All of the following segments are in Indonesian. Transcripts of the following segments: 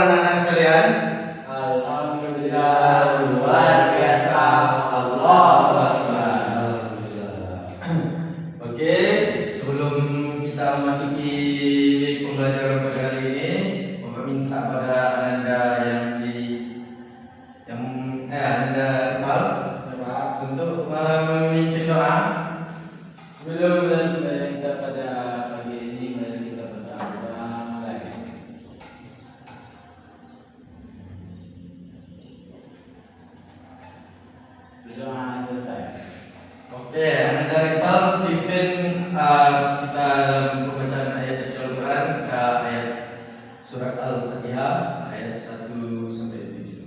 anak-anak sekalian? Alhamdulillah, luar biasa. Allahu Akbar. Oke, sebelum kita memasuki pembelajaran pada kali ini, Bapak minta pada Ananda Ananda Iqbal untuk memimpin doa. Sebelum kita pada pagi ini, mari kita berdoa mulai. Berdoa selesai. Oke, Ananda Iqbal pimpin kita dalam pembacaan ayat suci Al-Quran ke ayat surat Al-Fatihah ayat 1 sampai 7.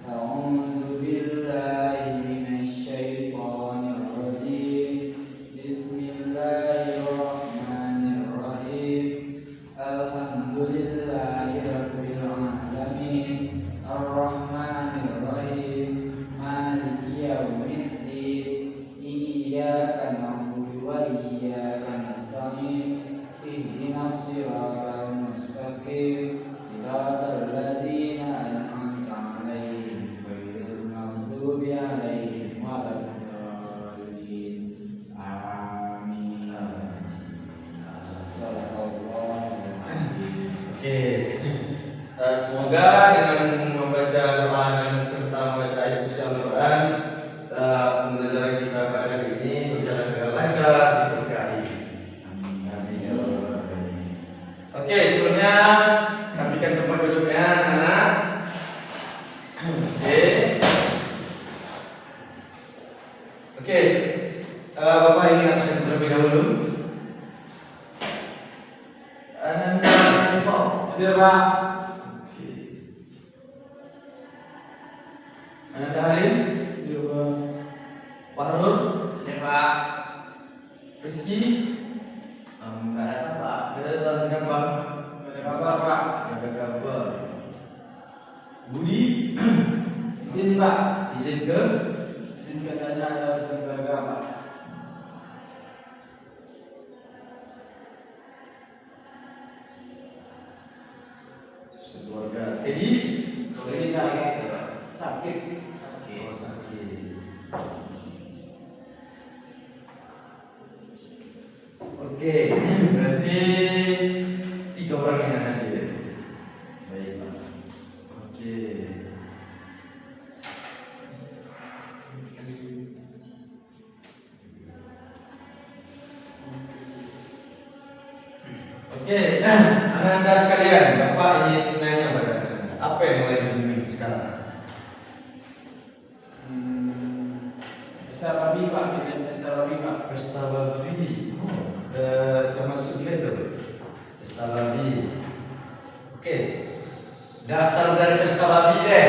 A'udzu billahi minasyaitonir rajim. Bismillahirrahmanirrahim. Alhamdulillahirabbil alamin. Arrahmanirrahim. Maliki yaumiddin. Iyyaka na'budu wa iyyaka nasta'in. Ihdinas siratal mustaqim. Siratal ladzina an'amta 'alaihim ghairil maghdubi 'alaihim waladdallin. Amin. Shadaqallahu alazim. Oke, semoga dengan membaca doa dan serta membaca ayat suci Al-Quran, pembelajaran kita pada kali ini berjalan dengan lancar, diberkahi. Amin. Ya Rabbal alamin. Oke, sebelumnya rapikan tempat duduknya anak-anak. Oke, Bapak ingin absen terlebih dahulu. Ananda Iqbal. Hadir, Pak. Oke. Ananda Halim. Hadir, Pak. Pak Harun. Ya, Pak. Rizky. Enggak ada, Pak. Ada datang kenapa? Enggak ada kabar, Pak. Ada kabar. Budi. Izin, Pak. Izin ke? Izin katanya ada urusan keluarga, Pak. Keluarga. Teddy. Jadi saya sakit. Oh, sakit. Oke, berarti 3 orang yang hadir. Baik, Pak. Oke. Oke, anak-anak sekalian, Bapak ingin nanya pada Anda, apa yang lagi booming sekarang? Pesta babi, Pak. Kita pesta babi, Pak. Pesta babi. Termasuk juga itu. Pesta babi. Oke, dasar dari pesta babi deh.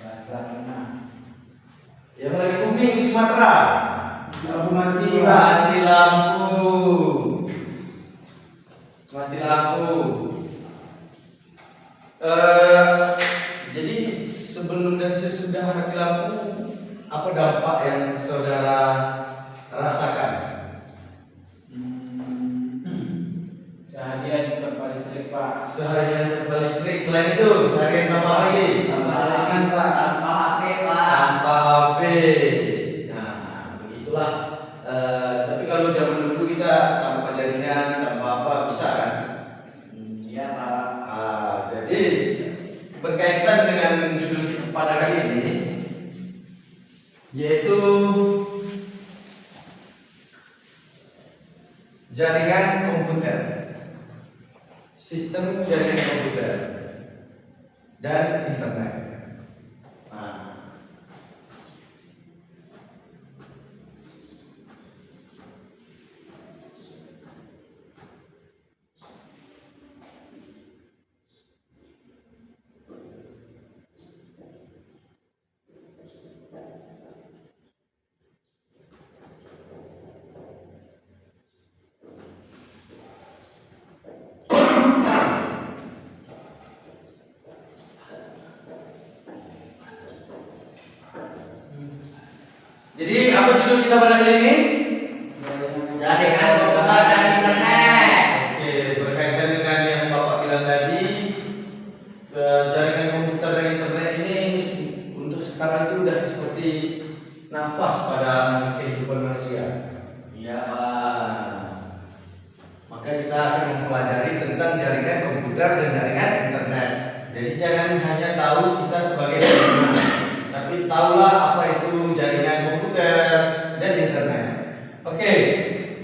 Dasarnya Yang lagi booming di Sumatera. lampu mati, Pak. Mati lampu. Mati lampu. Jadi sebelum dan sesudah mati lampu, apa dampak yang saudara rasakan? Seharian tanpa listrik, Pak. Seharian tanpa listrik, selain itu seharian tanpa apa lagi? Sembarangan, Pak. Tanpa HP, Pak. Tanpa HP. Nah, begitulah. Tapi kalau zaman dulu kita tanpa jaringan, tanpa apa bisa kan? Iya, Pak. Jadi berkaitan dengan judul kita pada kali ini, yaitu jaringan komputer, sistem jaringan komputer dan internet. Nah, jadi apa judul kita pada kali ini? Jaringan komputer dan internet. maka kita akan mempelajari tentang jaringan komputer dan jaringan internet. Jadi jangan hanya tahu kita sebagai pengguna, tapi tahulah apa itu jaringan komputer dan internet. Oke,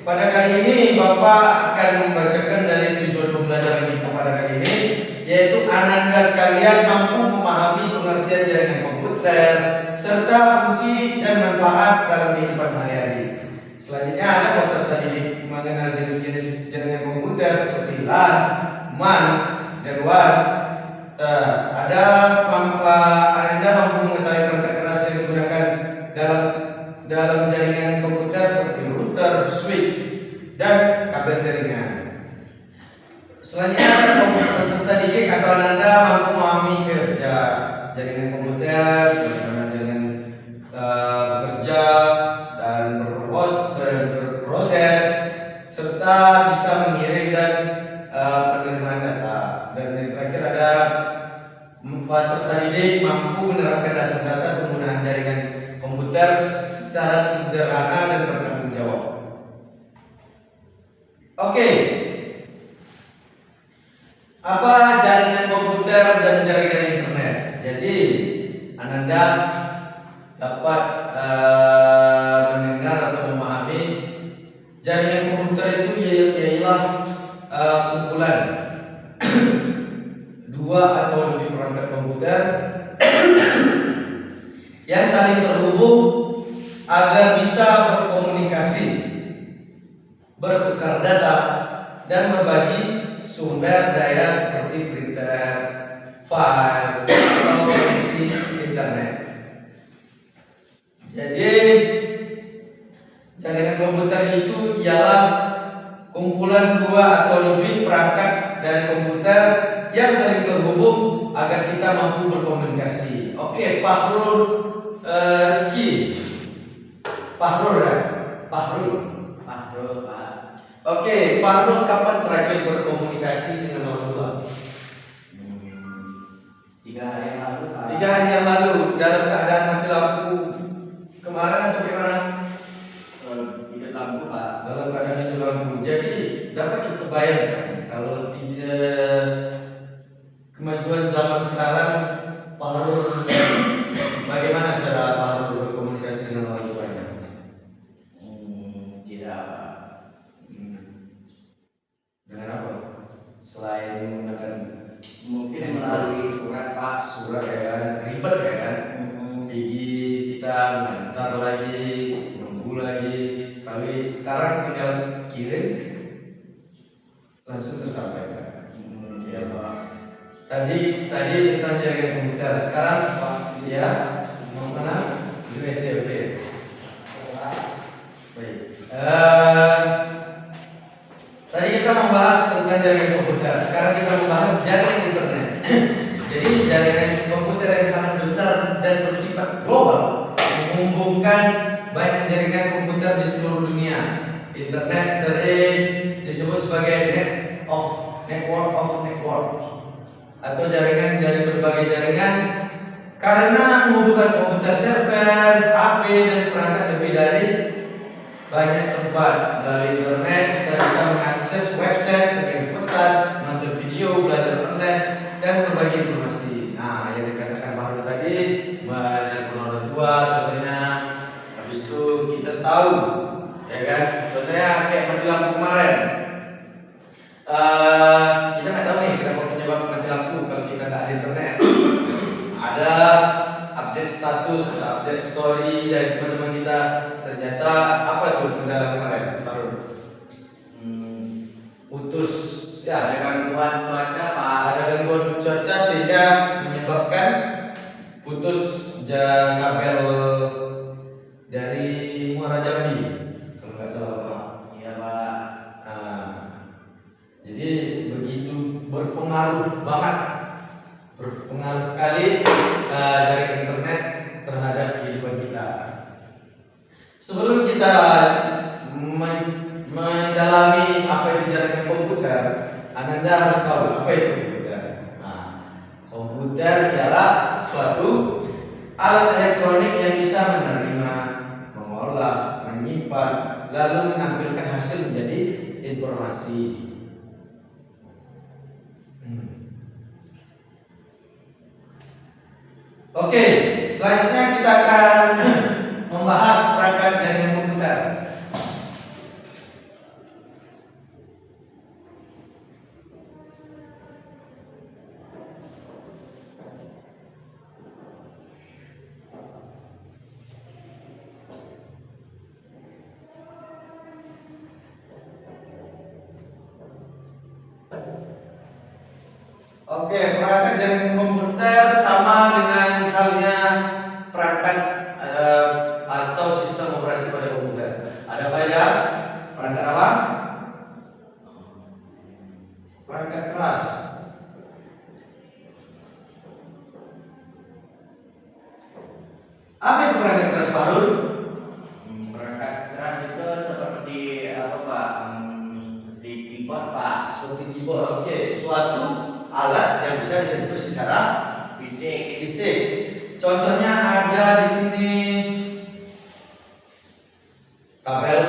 pada kali ini Bapak akan membacakan dari tujuan pembelajaran kita pada kali ini, yaitu Ananda sekalian mampu memahami pengertian jaringan komputer serta fungsi dan manfaat dalam kehidupan sehari-hari. Selanjutnya Anda peserta didik mengenal jenis-jenis jaringan komputer seperti LAN, MAN, dan WAN. Anda mampu mengetahui perangkat keras yang digunakan dalam jaringan komputer seperti router, switch, dan kabel jaringan. Selanjutnya peserta didik atau Anda mampu memahami kerja jaringan komputer, bagaimana jaringan bekerja dan berproses, serta bisa mengirim dan penerimaan data. Dan yang terakhir ada peserta didik mampu menerapkan dasar-dasar penggunaan jaringan komputer secara sederhana dan bertanggung jawab. Oke. Apa jaringan komputer dan jaringan internet? Jadi Ananda dapat mendengar atau memahami jaringan komputer itu ialah kumpulan dua atau lebih perangkat komputer yang saling terhubung agar bisa berkomunikasi, bertukar data, dan berbagi sumber daya seperti printer, file, atau koneksi internet. Jadi jaringan komputer itu ialah kumpulan dua atau lebih perangkat dari komputer yang saling terhubung agar kita mampu berkomunikasi. Oke, Fahrul Rizky. Fahrul ya? Fahrul, Pak. Oke, Fahrul kapan terakhir berkomunikasi dengan orang tua? 3 hari yang lalu, Pak. 3 hari yang lalu, dalam keadaan mati lampu kemarin atau gimana? Hidup lampu, Pak. Dalam keadaan hidup lampu. Jadi dapat kita bayangkan kalau tidak kemajuan zaman sekarang, Fahrul bagaimana cara Fahrul berkomunikasi dengan orang tuanya? Tidak, Pak. Dengan apa? Selain menggunakan Mungkin melalui surat, Pak. surat ya kan, ribet ya kan? Pergi kita ngantar lagi, nunggu lagi. Kalau sekarang tinggal kirim langsung tersampaikan. Ya Pak. Tadi tentang jaringan komputer. Sekarang Pak ya mau mana? USB. Baik. Tadi kita membahas tentang jaringan komputer. Sekarang kita membahas jaringan internet. Jadi jaringan komputer yang sangat besar dan bersifat global menghubungkan banyak jaringan komputer di seluruh dunia. Internet sering disebut sebagai network of network atau jaringan dari berbagai jaringan karena menghubungkan komputer server, HP, dan perangkat lebih dari banyak tempat. Melalui internet kita bisa mengakses website, mengirim pesan, menonton video, belajar online, dan berbagi informasi. Nah, yang dikatakan Pak Harun tadi, menelpon orang tua, contohnya. Habis itu kita tahu, ya kan? Contohnya kayak mati lampu kemarin. Kita nggak tahu nih kenapa penyebab mati lampu kalau kita nggak ada internet. Ada update status, ada update story dari teman-teman kita. Ternyata apa tuh kendala kemarin, Pak Harun? Putus ya, Ada gangguan cuaca, Pak. ada gangguan cuaca sehingga menyebabkan putus kabel dari Muara Jambi kalau nggak salah Pak. Iya, Pak. Nah, jadi begitu berpengaruh banget, berpengaruh kali jaringan internet terhadap kehidupan kita. Sebelum kita mendalami apa itu jaringan komputer, Anda harus tahu apa itu komputer. Nah, komputer adalah suatu alat elektronik yang bisa menerima, mengolah, menyimpan, lalu menampilkan hasil menjadi informasi. Oke, selanjutnya kita akan membahas perangkat jaringan komputer. Oke, perangkat jaringan komputer sama dengan halnya perangkat atau sistem operasi pada komputer. Ada apa ya? Perangkat apa? Perangkat keras. Apa itu perangkat keras, Farul? Perangkat keras itu seperti apa Pak? Seperti keyboard Pak. Seperti keyboard. Oke, suatu alat yang bisa disentuh secara fisik. Contohnya ada di sini kabel,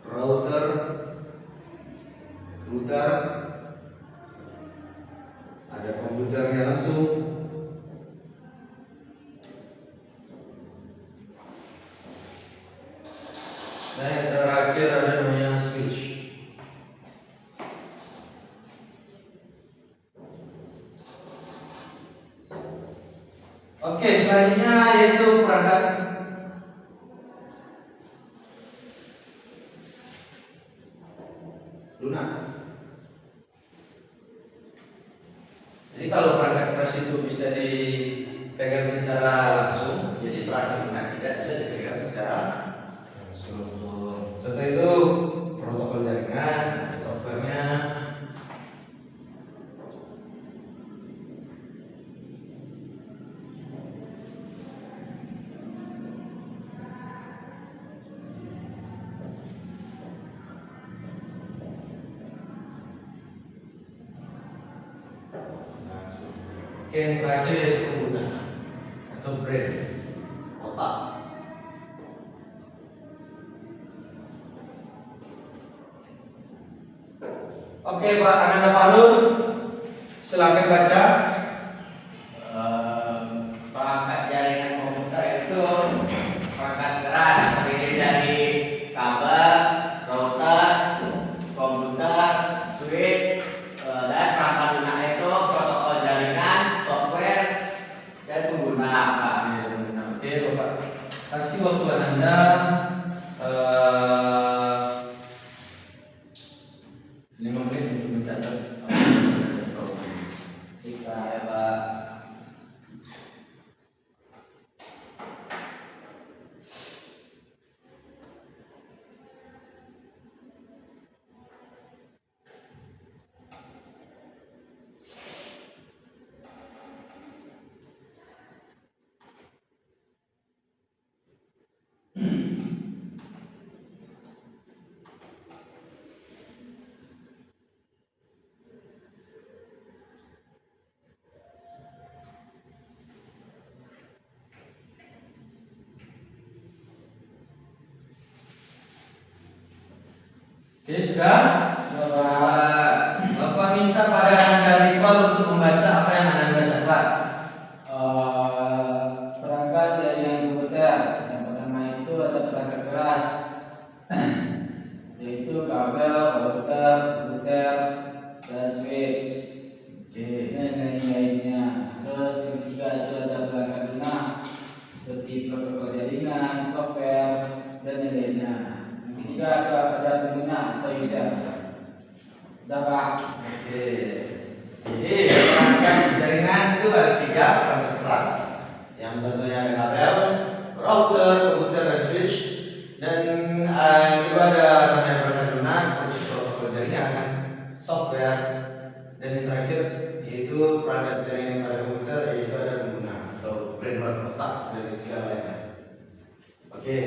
router, ada komputernya langsung. Dan yang terakhir ada namanya switch. Oke, selanjutnya yaitu perangkat lunak. Jadi kalau perangkat keras itu bisa dipegang secara langsung, jadi perangkat lunak tidak bisa dipegang secara langsung. Contoh itu protokol jaringan, ada softwarenya. Oke, yang terakhir yaitu pengguna atau brain, otak. Oke, Pak Ananda Farul, silakan baca. Perangkat jaringan komputer itu perangkat keras terdiri dari kabel, router, komputer, switch, dan perangkat lunak itu protokol jaringan, software, dan pengguna Pak. Oke, Bapak kasih waktu Anda 5 menit untuk mencatat. Jika ya Pak. Oke, sudah? Bapak minta pada Anda Ripal untuk membaca apa yang Anda catat. Perangkat jaringan komputer yang pertama itu ada perangkat keras yaitu kabel, router, komputer, dan switch. Oke. Dan lain-lainnya. Terus yang ketiga itu ada perangkat lunak seperti protokol jaringan, software, dan lain-lainnya. Yang ketiga ada pengguna atau user. Udah Pak? Oke. Jadi perangkat jaringan itu ada 3 perangkat keras. Yang contohnya ada kabel, router, komputer, dan switch. Dan kedua ada namanya perangkat lunak seperti protokol jaringan, software, dan yang terakhir yaitu perangkat jaringan pada komputer yaitu ada pengguna atau brain otak dan segala lainnya. Oke,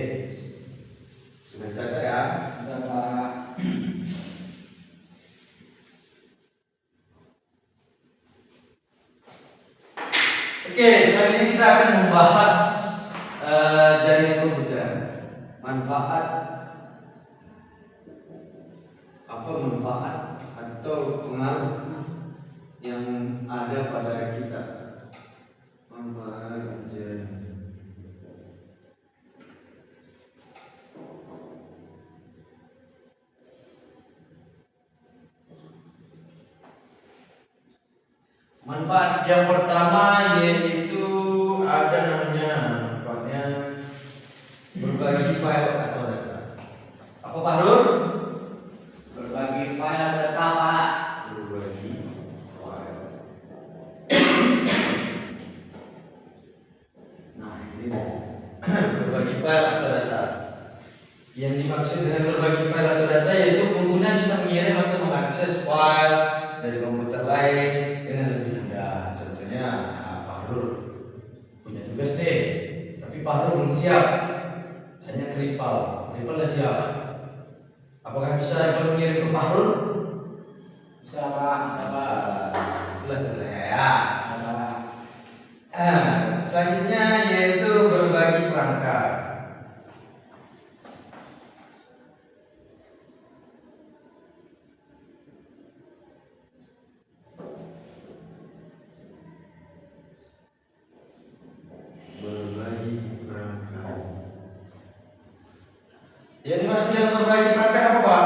sudah dicatat ya. Udah Pak. Oke, selanjutnya kita akan membahas jaringan komputer, manfaat atau pengaruh yang ada pada kita. Manfaat yang pertama yaitu ada namanya manfaatnya berbagi file atau data. Apa Pak Nur? Berbagi file atau data, Pak. Berbagi file. Nah ini berbagi file atau data. Yang dimaksud dengan berbagi file atau data yaitu pengguna bisa mengirim atau mengakses file dari komputer lain dengan lebih mudah. Contohnya, Pak Nur punya tugas nih, tapi Pak Nur belum siap. Hanya Kripal udah siap. Apakah bisa kalau mengirim ke Pak Nur? Bisa, Pak. Bisa, Pak. Itulah selesai ya. Selanjutnya yaitu berbagi perangkat. Jadi maksudnya berbagi perangkat apa Pak?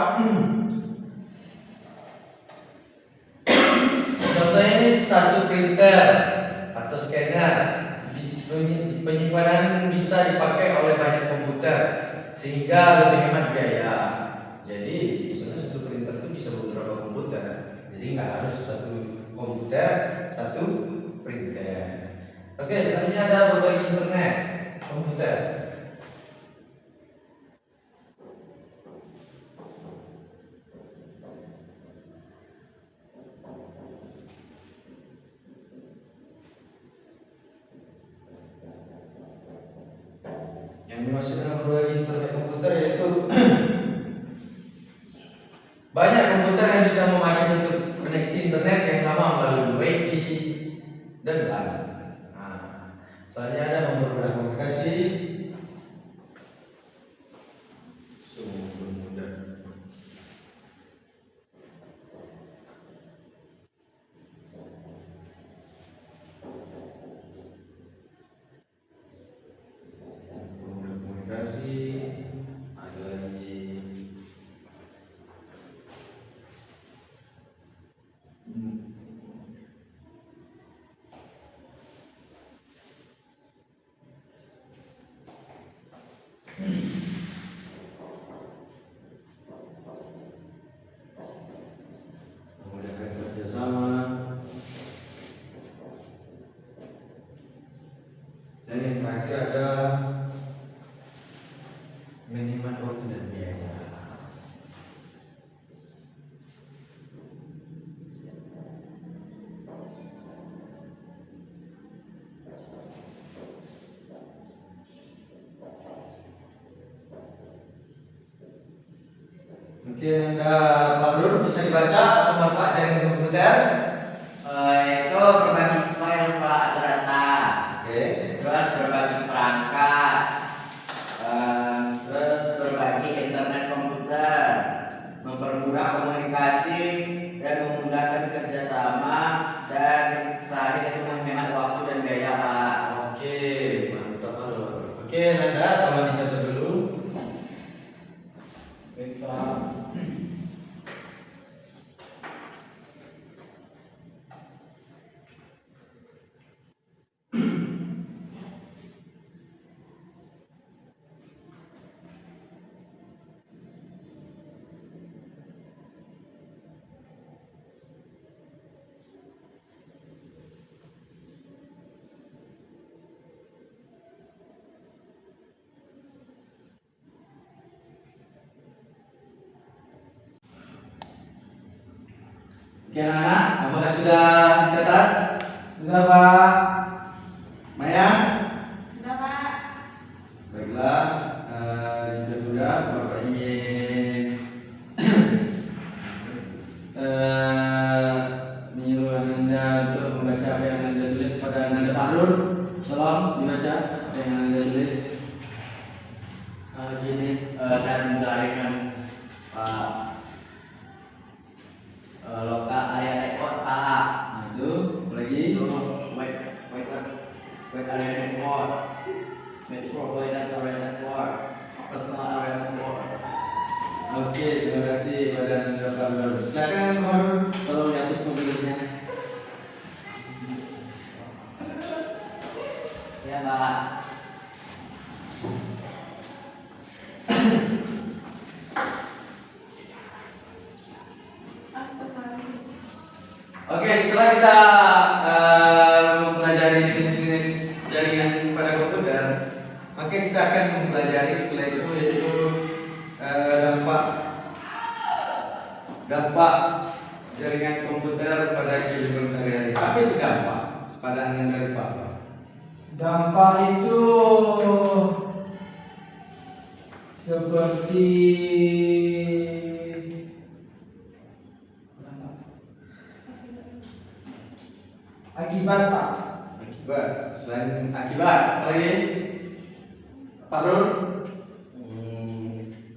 Contohnya ini satu printer atau scanner. Penyimpanan bisa dipakai oleh banyak komputer sehingga lebih hemat biaya. Jadi misalnya satu printer itu bisa beberapa komputer. Jadi nggak harus satu komputer, satu printer. Oke, selanjutnya ada berbagi internet komputer. Yang dimaksud dengan berbagi internet komputer yaitu banyak komputer yang bisa memakai satu koneksi internet yang sama melalui WiFi dan LAN. Nah, soalnya ada mempermudah komunikasi. Sungguh mudah. Mempermudah komunikasi. Ada lagi. Memudahkan kerjasama. Dan yang terakhir ada manajemen waktu dan biaya. Mungkin Pak Nur bisa dibaca apa manfaat dari komputer? Itu berbagi file, Pak, atau data. Oke. Terus berbagi perangkat. Terus berbagi internet komputer. Mempermudah komunikasi dan memudahkan kerjasama. Dan terakhir itu menghemat waktu dan biaya, Pak. Oke, mantap Pak Nur. Oke, Nanda tolong dicatat dulu. Baik, Pak. Oke anak-anak, apakah sudah dicatat? Sudah, Pak. Maya? Sudah, Pak. Baiklah, jika sudah, Bapak ingin menyuruh Anda untuk membaca apa yang Anda tulis pada Nanda Pak Nur. Tolong dibaca apa yang Anda tulis. Jenis dan jaringan, Pak. Corporate Network, Personal Area Network. Oke, terima kasih Badan Daftar Baru. Silakan Baru, tolong dihapus komputernya. Ya Pak. Oke, setelah kita mempelajari jenis-jenis jaringan pada komputer, maka kita akan mempelajari setelah itu yaitu dampak jaringan komputer pada kehidupan sehari-hari. Apa itu dampak pada Anda dari Pak? Dampak itu seperti akibat Pak. Akibat. Selain akibat, apa lagi? Pak Rul?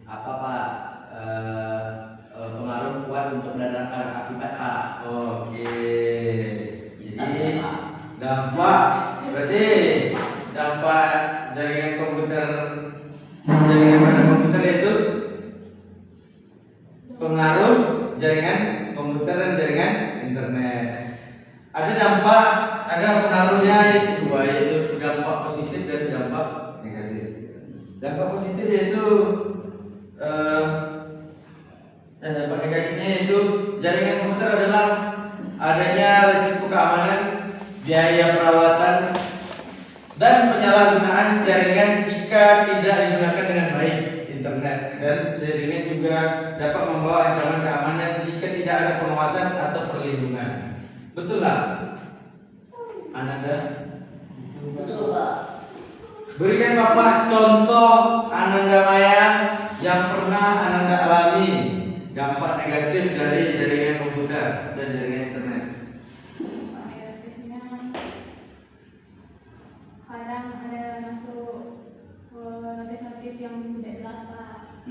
Apa Pak? Pengaruh kuat untuk mendatangkan akibat Pak. Oke. Jadi dampak berarti dampak jaringan komputer pada komputer yaitu pengaruh jaringan komputer dan jaringan internet. Ada pengaruhnya itu dua, yaitu dampak positif dan dampak negatif. Dampak positif yaitu dan dampak negatifnya yaitu jaringan komputer adalah adanya risiko keamanan, biaya perawatan, dan penyalahgunaan jaringan jika tidak digunakan dengan baik. Internet dan jaringan juga dapat membawa ancaman keamanan jika tidak ada pengawasan atau perlindungan. Betul lah, Ananda? Betul Pak. Berikan Bapak contoh Ananda Maya yang pernah Ananda alami dampak negatif dari jaringan komputer dan jaringan internet. Negatifnya kadang ada masuk notif-notif yang tidak jelas Pak.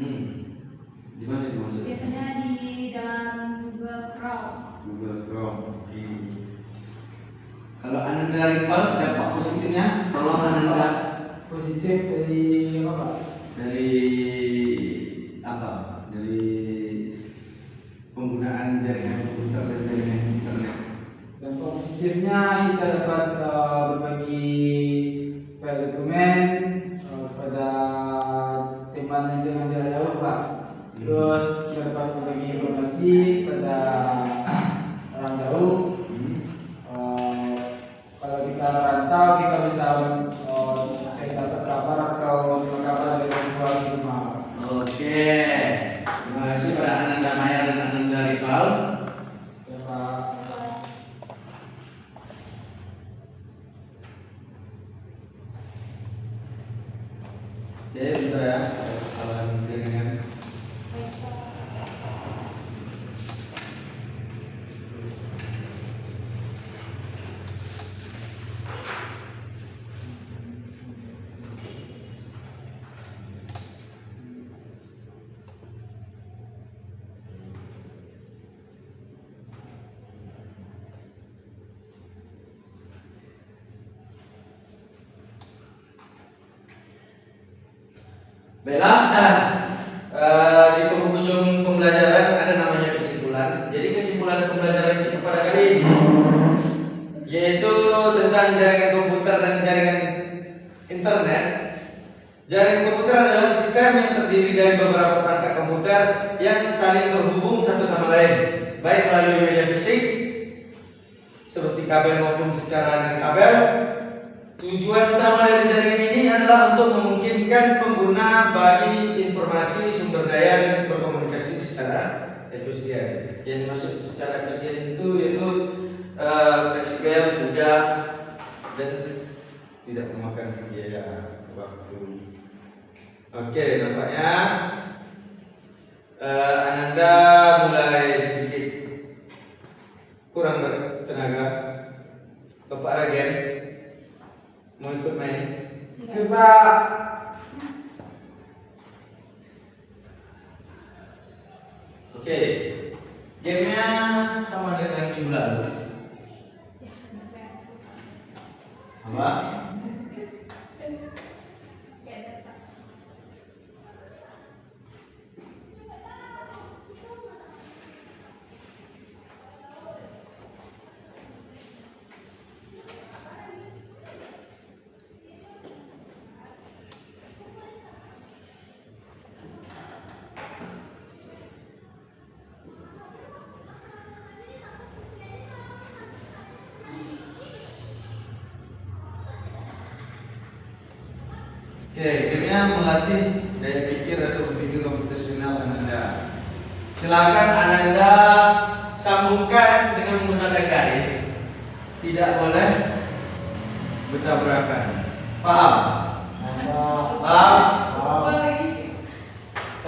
Gimana itu maksudnya? Biasanya di dalam Google Chrome. Google Chrome. Oke. Kalau Ananda Rival dampak positifnya, tolong Ananda. Positif dari apa? Dari apa? Dari penggunaan jaringan komputer dan jaringan internet. Dampak positifnya kita dapat berbagi file dokumen pada teman yang jarak jauh Pak. Terus kita dapat berbagi informasi pada orang jauh. Kalau kita rantau kita bisa cek dapat kabar atau menerima kabar dari orang tua di rumah. Oke. Terima kasih pada Ananda Maya dan Ananda Rival. Ya Pak. Oke, bentar ya. Ada kesalahan jaringan. Baiklah, di penghujung pembelajaran ada namanya kesimpulan. Jadi kesimpulan pembelajaran kita pada kali ini yaitu tentang jaringan komputer dan jaringan internet. Jaringan komputer adalah sistem yang terdiri dari beberapa perangkat komputer yang saling terhubung satu sama lain, baik melalui media fisik seperti kabel maupun secara non-kabel. Tujuan utama dari jaringan ini adalah untuk memungkinkan pengguna bagi informasi, sumber daya, dan berkomunikasi secara efisien. Yang dimaksud secara efisien itu yaitu fleksibel, mudah, dan tidak memakan biaya waktu. Oke, nampaknya Ananda mulai sedikit kurang bertenaga. Bapak Ragen mau ikut main? Oke Pak. Oke, gamenya sama dengan minggu lalu. Ya, benar. Apa? Ya Oke, gamenya melatih daya pikir atau berpikir komputasional Ananda. Silakan Ananda sambungkan dengan menggunakan garis. Tidak boleh bertabrakan. Paham? Paham?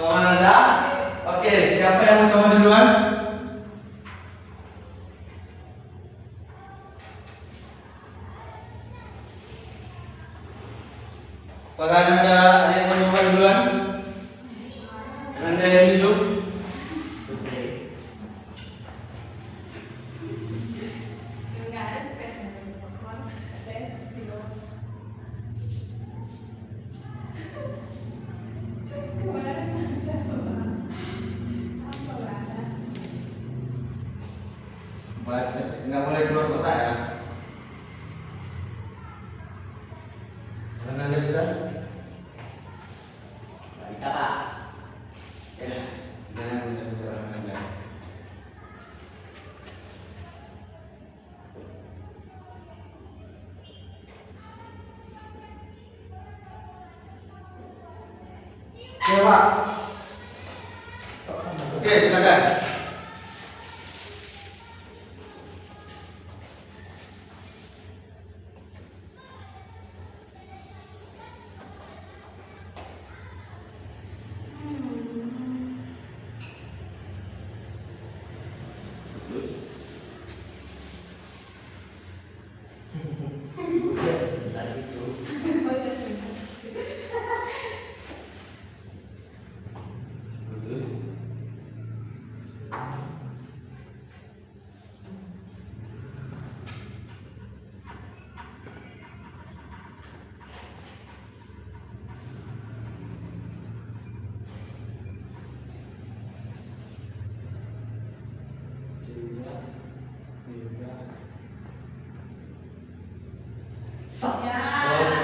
Paham Ananda? Oke, siapa yang mau coba duluan? Apakah Ananda ada yang mau coba duluan? Ananda yang tunjuk? Enggak ada space gitu. Kemarin apa ada? Nggak boleh keluar kota ya? Karena Anda bisa? Nggak bisa Pak. Ya, jangan mencoba Anda. Oke, Pak. Oke, silakan.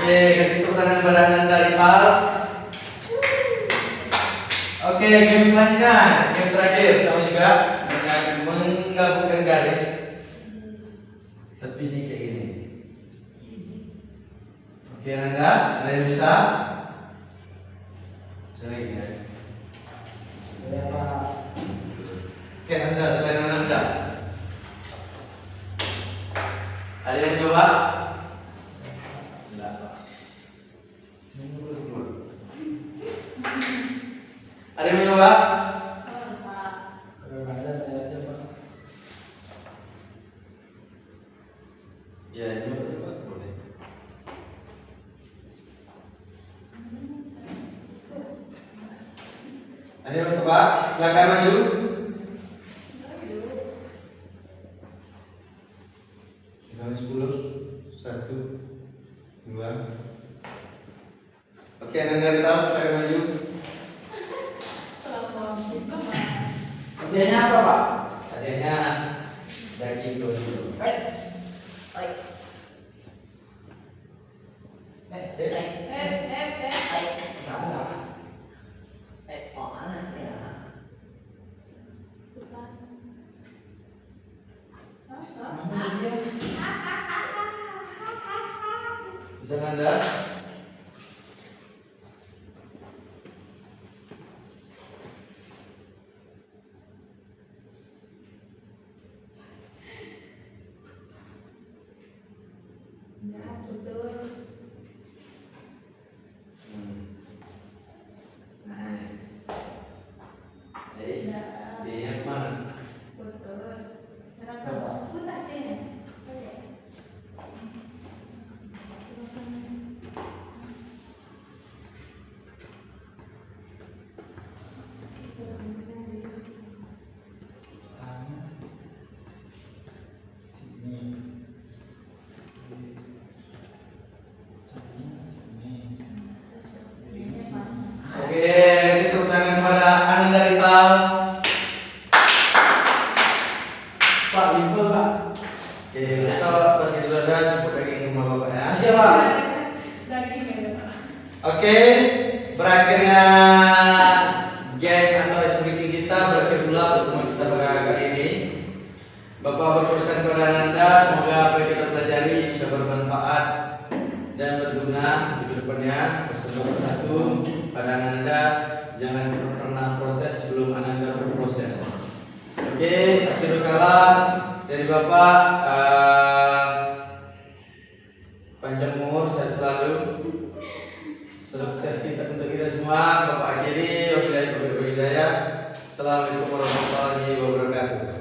Oke, kasih tepuk tangan pada Ananda rival. Oke, game selanjutnya, game terakhir sama juga dengan menggabungkan garis. Tapi ini kayak gini. Oke, Ananda, ada yang bisa? Sering ya. Ya Pak. Oke, Ananda, selain Ananda, ada yang mencoba? Ada yang mencoba? Kalau nggak ada saya aja Pak. Ya, coba boleh. Ada yang mencoba? Silakan maju. Hilang 10, 1, 2. Oke, Ananda Rital, silakan maju. Hadiahnya apa Pak? Hadiahnya daging dulu. Salah. Bisa Anda? Ya, betul. Dia yang mana? Betul. Sekarang kamu putar sini. Oke. Oke, kasih tepuk tangan kepada Ananda Rital. Pak, bimbel Pak. Oke, besok pas itu ada jemput daging ke rumah bapak ya. Siapa? Daging ya, Pak. Oke, berakhirnya game atau activity kita berakhir pula pertemuan kita pada kali ini. Bapak berpesan kepada Ananda, semoga apa yang kita pelajari bisa bermanfaat dan berguna untuk kedepannya. Wassalamualaikum kepada Ananda, jangan pernah protes sebelum Ananda berproses. Oke, akhirul kalam dari Bapak, panjang umur, sehat selalu, sukses kita untuk kita semua. Bapak akhiri, wabillahi taufiq wal hidayah. Assalamualaikum warahmatullahi wabarakatuh.